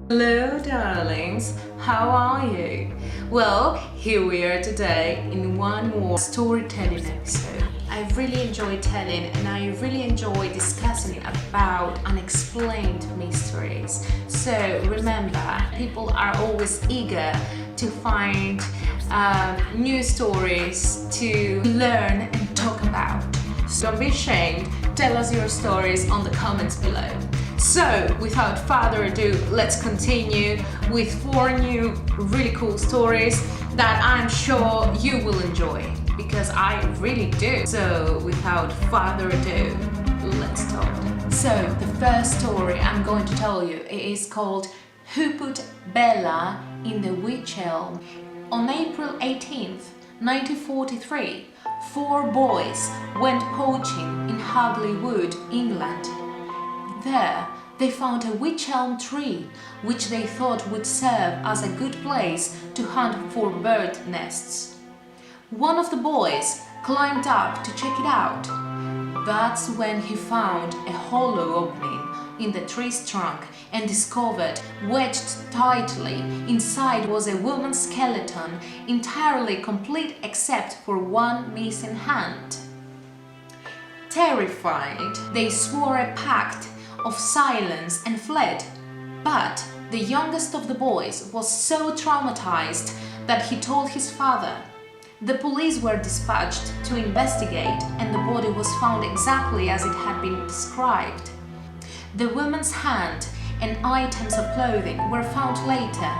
Hello darlings, how are you? Well, here we are today in one more storytelling episode. I really enjoy telling and I really enjoy discussing about unexplained mysteries. So remember, people are always eager to find new stories to learn and talk about. So don't be ashamed, tell us your stories on the comments below. So, without further ado, let's continue with 4 new really cool stories that I'm sure you will enjoy, because I really do. So, without further ado, let's start. So, the first story I'm going to tell you is called Who Put Bella in the Witch Elm? On April 18th, 1943, 4 boys went poaching in Hagley Wood, England. There, they found a wych elm tree, which they thought would serve as a good place to hunt for bird nests. One of the boys climbed up to check it out. That's when he found a hollow opening in the tree's trunk and discovered, wedged tightly inside, was a woman's skeleton, entirely complete except for one missing hand. Terrified, they swore a pact of silence and fled. But the youngest of the boys was so traumatized that he told his father. The police were dispatched to investigate, and the body was found exactly as it had been described. The woman's hand and items of clothing were found later,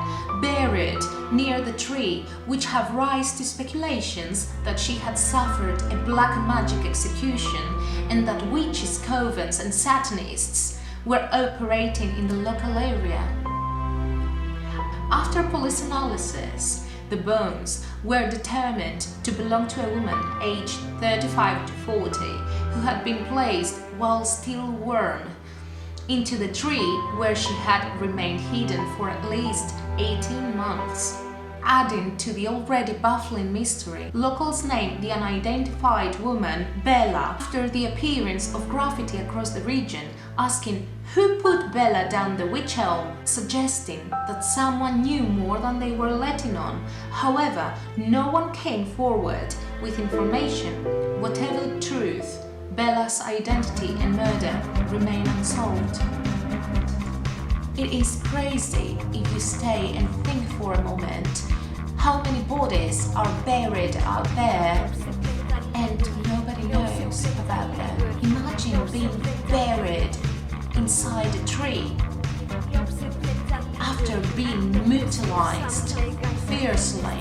buried near the tree, which have raised to speculations that she had suffered a black magic execution and that witches, covens and satanists were operating in the local area. After police analysis, the bones were determined to belong to a woman aged 35 to 40 who had been placed while still warm into the tree, where she had remained hidden for at least 18 months. Adding to the already baffling mystery, locals named the unidentified woman Bella after the appearance of graffiti across the region, asking who put Bella down the wych elm, suggesting that someone knew more than they were letting on. However, no one came forward with information. Whatever the truth, Bella's identity and murder remain unsolved. It is crazy if you stay and think for a moment how many bodies are buried out there and nobody knows about them. Imagine being buried inside a tree after being mutilized fiercely.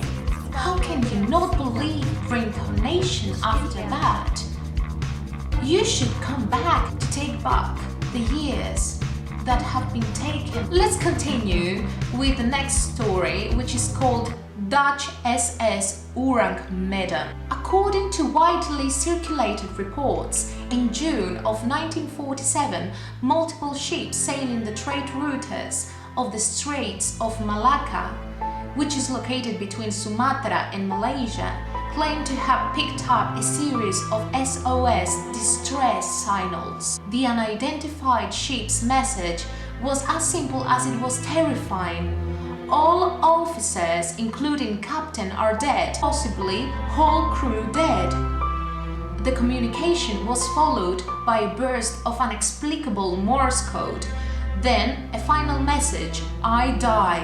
How can you not believe reincarnation after that? You should come back to take back the years that have been taken. Let's continue with the next story, which is called Dutch SS Orang Medan. According to widely circulated reports, in June of 1947, multiple ships sailing the trade routes of the Straits of Malacca, which is located between Sumatra and Malaysia, claimed to have picked up a series of SOS distress signals. The unidentified ship's message was as simple as it was terrifying. All officers, including captain, are dead, possibly whole crew dead. The communication was followed by a burst of inexplicable Morse code, then a final message, I die.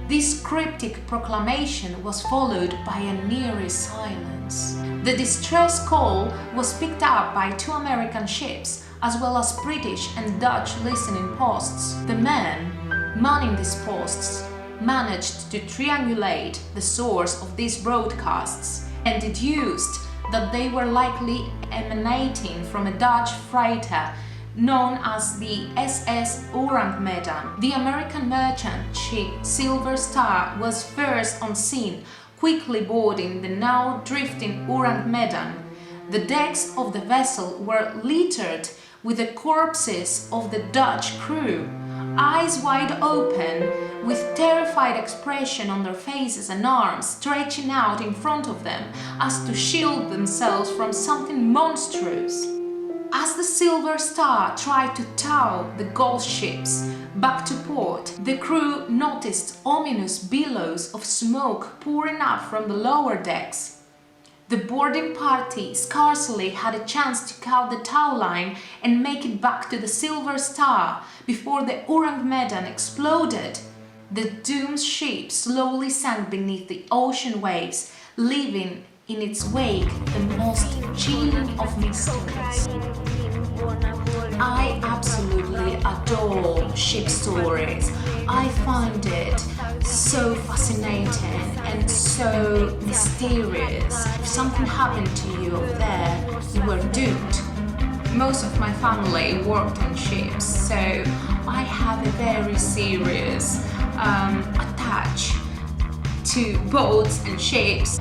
This cryptic proclamation was followed by a near silence. The distress call was picked up by 2 American ships, as well as British and Dutch listening posts. The men manning these posts managed to triangulate the source of these broadcasts and deduced that they were likely emanating from a Dutch freighter known as the SS Orang Medan. The American merchant ship Silver Star was first on scene, quickly boarding the now drifting Orang Medan. The decks of the vessel were littered with the corpses of the Dutch crew, eyes wide open, with terrified expression on their faces and arms stretching out in front of them as to shield themselves from something monstrous. As the Silver Star tried to tow the Gold ships back to port, the crew noticed ominous billows of smoke pouring up from the lower decks. The boarding party scarcely had a chance to cut the tow line and make it back to the Silver Star before the Orang Medan exploded. The doomed ship slowly sank beneath the ocean waves, leaving in its wake the most chilling of mysteries. I absolutely adore ship stories. I find it so fascinating and so mysterious. If something happened to you up there, you were doomed. Most of my family worked on ships, so I have a very serious attach to boats and ships.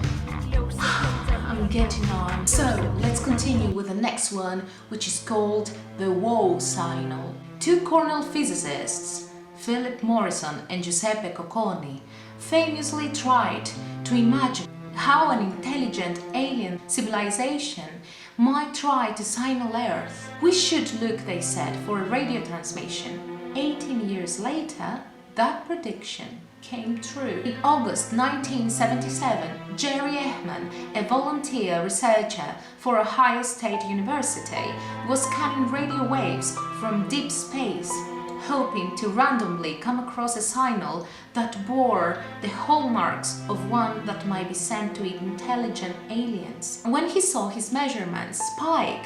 I'm getting on. So let's continue with the next one, which is called the VOL signal. Two Cornell physicists, Philip Morrison and Giuseppe Cocconi, famously tried to imagine how an intelligent alien civilization might try to signal Earth. We should look, they said, for a radio transmission. 18 years later, that prediction came true. In August 1977, Jerry Ehman, a volunteer researcher for Ohio State University, was scanning radio waves from deep space, hoping to randomly come across a signal that bore the hallmarks of one that might be sent to intelligent aliens. When he saw his measurements spike,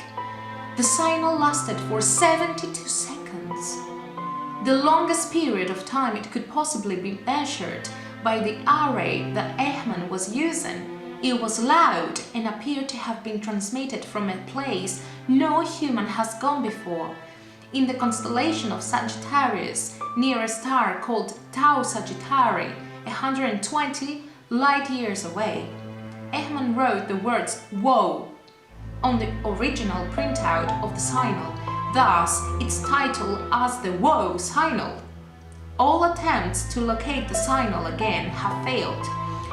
the signal lasted for 72 seconds. The longest period of time it could possibly be measured by the array that Ehman was using. It was loud and appeared to have been transmitted from a place no human has gone before, in the constellation of Sagittarius, near a star called Tau Sagittarii, 120 light years away. Ehman wrote the words "Whoa" on the original printout of the signal, thus its title as the VOL signal. All attempts to locate the signal again have failed,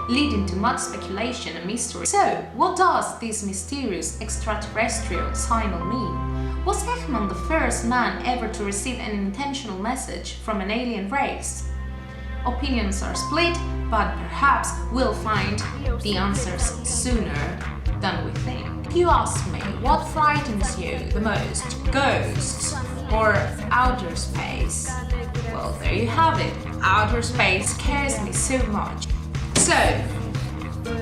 leading to much speculation and mystery. So, what does this mysterious extraterrestrial signal mean? Was Ehman the first man ever to receive an intentional message from an alien race? Opinions are split, but perhaps we'll find the answers sooner than we think. If you ask me, what frightens you the most, ghosts or outer space? Well, there you have it. Outer space scares me so much. So,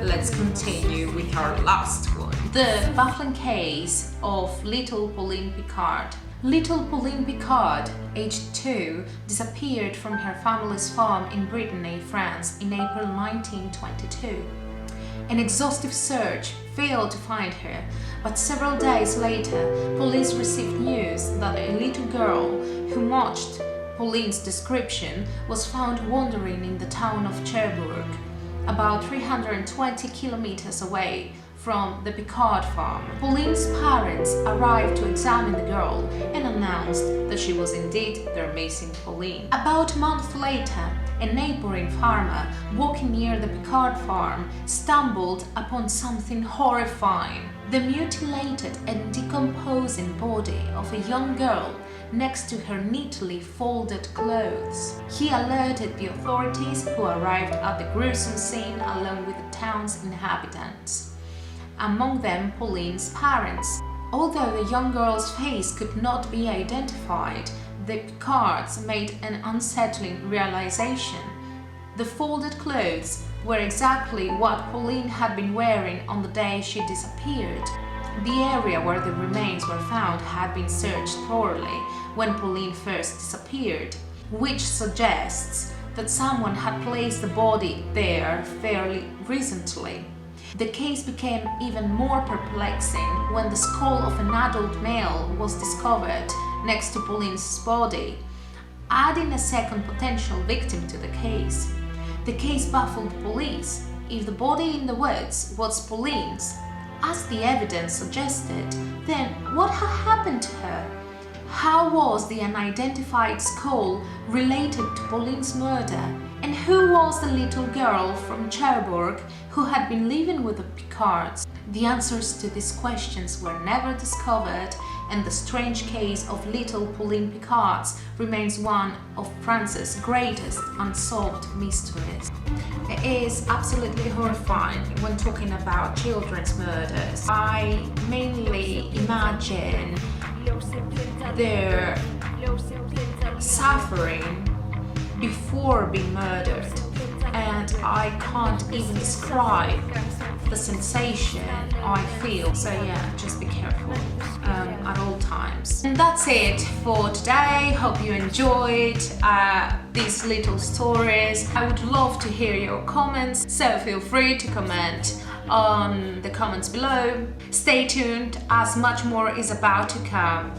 let's continue with our last one. The baffling case of little Pauline Picard. Little Pauline Picard, aged 2, disappeared from her family's farm in Brittany, France in April 1922. An exhaustive search failed to find her, but several days later, police received news that a little girl who matched Pauline's description was found wandering in the town of Cherbourg, about 320 kilometers away from the Picard farm. Pauline's parents arrived to examine the girl and announced that she was indeed their missing Pauline. About a month later, a neighboring farmer walking near the Picard farm stumbled upon something horrifying: the mutilated and decomposing body of a young girl next to her neatly folded clothes. He alerted the authorities, who arrived at the gruesome scene along with the town's inhabitants, among them Pauline's parents. Although the young girl's face could not be identified, the Picards made an unsettling realization. The folded clothes were exactly what Pauline had been wearing on the day she disappeared. The area where the remains were found had been searched thoroughly when Pauline first disappeared, which suggests that someone had placed the body there fairly recently. The case became even more perplexing when the skull of an adult male was discovered next to Pauline's body, adding a second potential victim to the case. The case baffled police. If the body in the woods was Pauline's, as the evidence suggested, then what had happened to her? How was the unidentified skull related to Pauline's murder? And who was the little girl from Cherbourg who had been living with the Picards? The answers to these questions were never discovered, and the strange case of little Pauline Picard remains one of France's greatest unsolved mysteries. It is absolutely horrifying when talking about children's murders. I mainly imagine their suffering before being murdered, and I can't even describe the sensation I feel. So yeah, just be careful at all times. And that's it for today. Hope you enjoyed these little stories. I would love to hear your comments, so feel free to comment on the comments below. Stay tuned, as much more is about to come.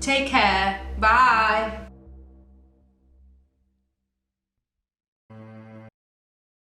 Take care. Bye.